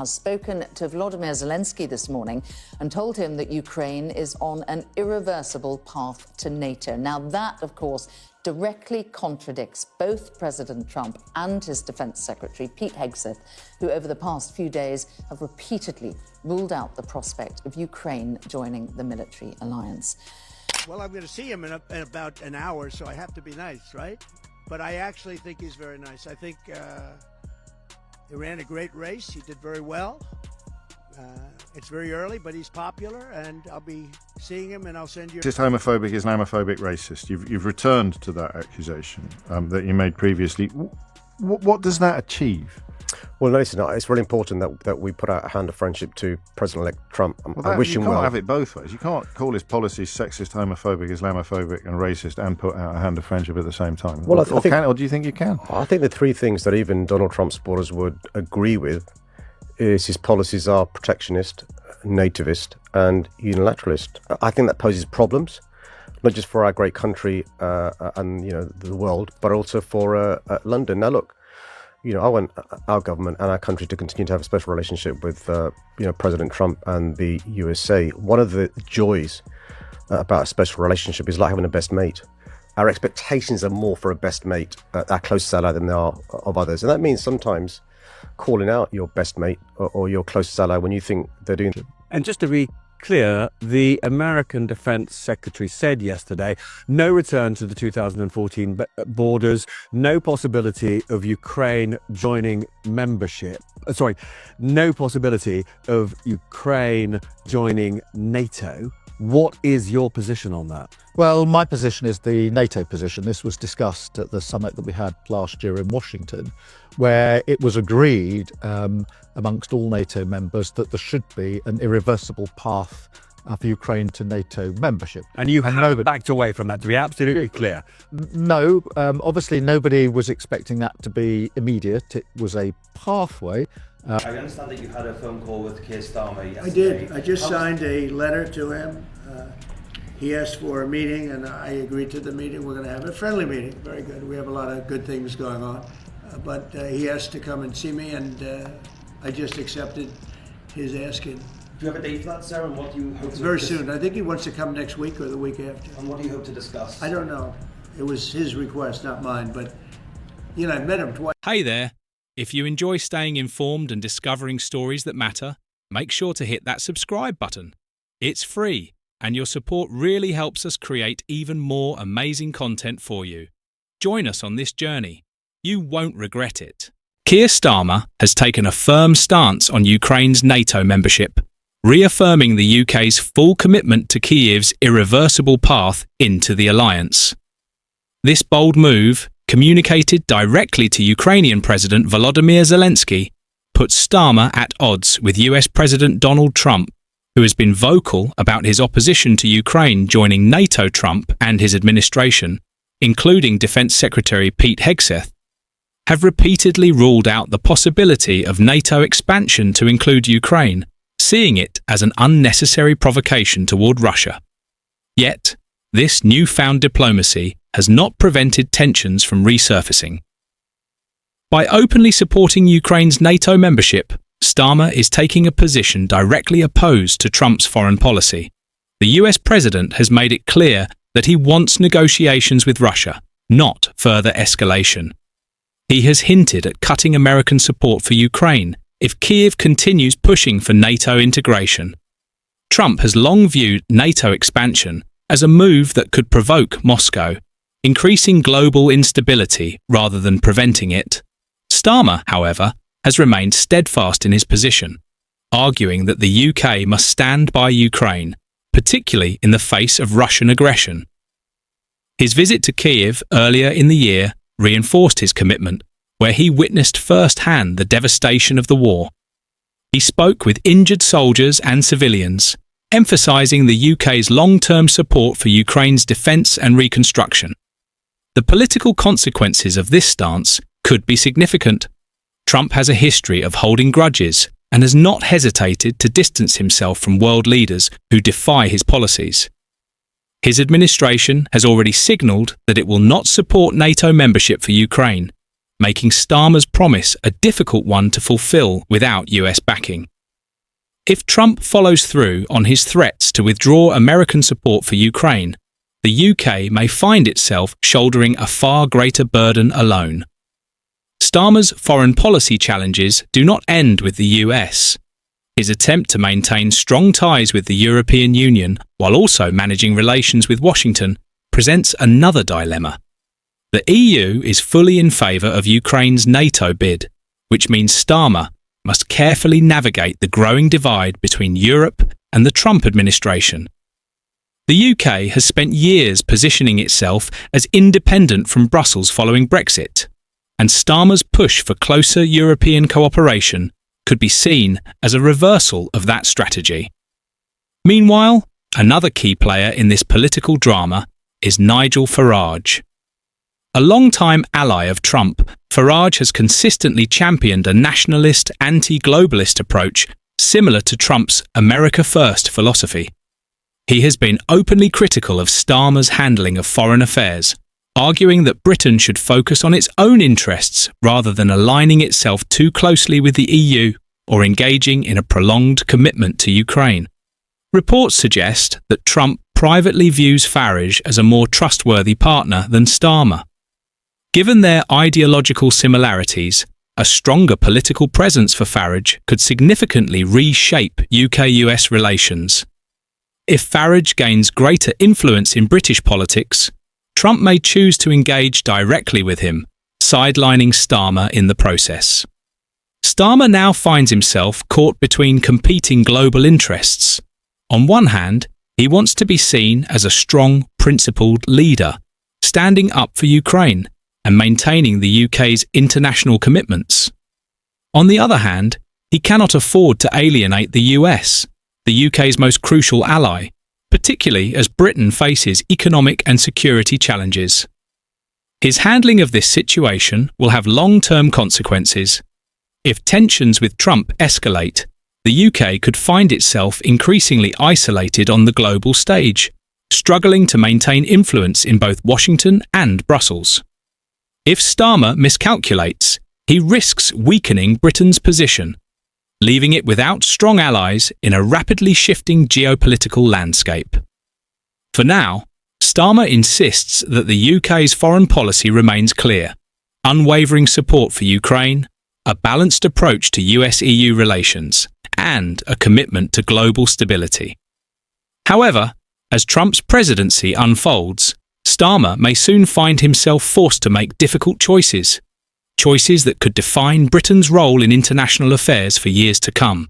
has spoken to Volodymyr Zelensky this morning and told him that Ukraine is on an irreversible path to NATO. Now, that, of course, directly contradicts both President Trump and his Defence Secretary, Pete Hegseth, who over the past few days have repeatedly ruled out the prospect of Ukraine joining the military alliance. Well, I'm going to see him in about an hour, so I have to be nice, right? But I actually think he's very nice. I think he ran a great race. He did very well. It's very early, but he's popular, and I'll be seeing him, and I'll send you... Is homophobic, Islamophobic, racist. You've returned to that accusation that you made previously. What does that achieve? Well, no, it's not. It's really important that we put out a hand of friendship to President-elect Trump. I wish him well. You can't have it both ways. You can't call his policies sexist, homophobic, Islamophobic and racist and put out a hand of friendship at the same time. Well, or do you think you can? I think the three things that even Donald Trump supporters would agree with is his policies are protectionist, nativist and unilateralist. I think that poses problems, not just for our great country and the world, but also for London. Now, look, I want our government and our country to continue to have a special relationship with, President Trump and the USA. One of the joys about a special relationship is like having a best mate. Our expectations are more for a best mate, our closest ally, than they are of others. And that means sometimes calling out your best mate or your closest ally when you think they're doing it. And just to be clear, the American Defense Secretary said yesterday, no return to the 2014 borders, no possibility of Ukraine joining membership. No possibility of Ukraine joining NATO. What is your position on that? Well, my position is the NATO position. This was discussed at the summit that we had last year in Washington, where it was agreed amongst all NATO members that there should be an irreversible path for Ukraine to NATO membership. And you have backed away from that, to be absolutely clear. No, obviously nobody was expecting that to be immediate. It was a pathway. I understand that you had a phone call with Keir Starmer yesterday. I did. I just signed a letter to him. He asked for a meeting, and I agreed to the meeting. We're going to have a friendly meeting. Very good. We have a lot of good things going on. But he asked to come and see me, and I just accepted his asking. Do you have a date for that, sir? And what do you hope to Very soon. I think he wants to come next week or the week after. And what do you hope to discuss? I don't know. It was his request, not mine. But, I've met him twice. Hey there. If you enjoy staying informed and discovering stories that matter, make sure to hit that subscribe button. It's free, and your support really helps us create even more amazing content for you. Join us on this journey. You won't regret it. Keir Starmer has taken a firm stance on Ukraine's NATO membership, reaffirming the UK's full commitment to Kyiv's irreversible path into the alliance. This bold move, communicated directly to Ukrainian President Volodymyr Zelensky, puts Starmer at odds with US President Donald Trump, who has been vocal about his opposition to Ukraine joining NATO. Trump and his administration, including Defence Secretary Pete Hegseth, have repeatedly ruled out the possibility of NATO expansion to include Ukraine, seeing it as an unnecessary provocation toward Russia. Yet, this newfound diplomacy has not prevented tensions from resurfacing. By openly supporting Ukraine's NATO membership, Starmer is taking a position directly opposed to Trump's foreign policy. The US president has made it clear that he wants negotiations with Russia, not further escalation. He has hinted at cutting American support for Ukraine if Kyiv continues pushing for NATO integration. Trump has long viewed NATO expansion as a move that could provoke Moscow, increasing global instability rather than preventing it. Starmer, however, has remained steadfast in his position, arguing that the UK must stand by Ukraine, particularly in the face of Russian aggression. His visit to Kyiv earlier in the year reinforced his commitment, where he witnessed firsthand the devastation of the war. He spoke with injured soldiers and civilians, emphasizing the UK's long-term support for Ukraine's defense and reconstruction. The political consequences of this stance could be significant. Trump has a history of holding grudges and has not hesitated to distance himself from world leaders who defy his policies. His administration has already signalled that it will not support NATO membership for Ukraine, making Starmer's promise a difficult one to fulfill without US backing. If Trump follows through on his threats to withdraw American support for Ukraine, the UK may find itself shouldering a far greater burden alone. Starmer's foreign policy challenges do not end with the US. His attempt to maintain strong ties with the European Union while also managing relations with Washington presents another dilemma. The EU is fully in favour of Ukraine's NATO bid, which means Starmer must carefully navigate the growing divide between Europe and the Trump administration. The UK has spent years positioning itself as independent from Brussels following Brexit, and Starmer's push for closer European cooperation could be seen as a reversal of that strategy. Meanwhile, another key player in this political drama is Nigel Farage. A long-time ally of Trump, Farage has consistently championed a nationalist, anti-globalist approach similar to Trump's America First philosophy. He has been openly critical of Starmer's handling of foreign affairs, arguing that Britain should focus on its own interests rather than aligning itself too closely with the EU or engaging in a prolonged commitment to Ukraine. Reports suggest that Trump privately views Farage as a more trustworthy partner than Starmer. Given their ideological similarities, a stronger political presence for Farage could significantly reshape UK-US relations. If Farage gains greater influence in British politics, Trump may choose to engage directly with him, sidelining Starmer in the process. Starmer now finds himself caught between competing global interests. On one hand, he wants to be seen as a strong, principled leader, standing up for Ukraine and maintaining the UK's international commitments. On the other hand, he cannot afford to alienate the US, the UK's most crucial ally, particularly as Britain faces economic and security challenges. His handling of this situation will have long-term consequences. If tensions with Trump escalate, the UK could find itself increasingly isolated on the global stage, struggling to maintain influence in both Washington and Brussels. If Starmer miscalculates, he risks weakening Britain's position, leaving it without strong allies in a rapidly shifting geopolitical landscape. For now, Starmer insists that the UK's foreign policy remains clear: unwavering support for Ukraine, a balanced approach to US-EU relations, and a commitment to global stability. However, as Trump's presidency unfolds, Starmer may soon find himself forced to make difficult choices that could define Britain's role in international affairs for years to come.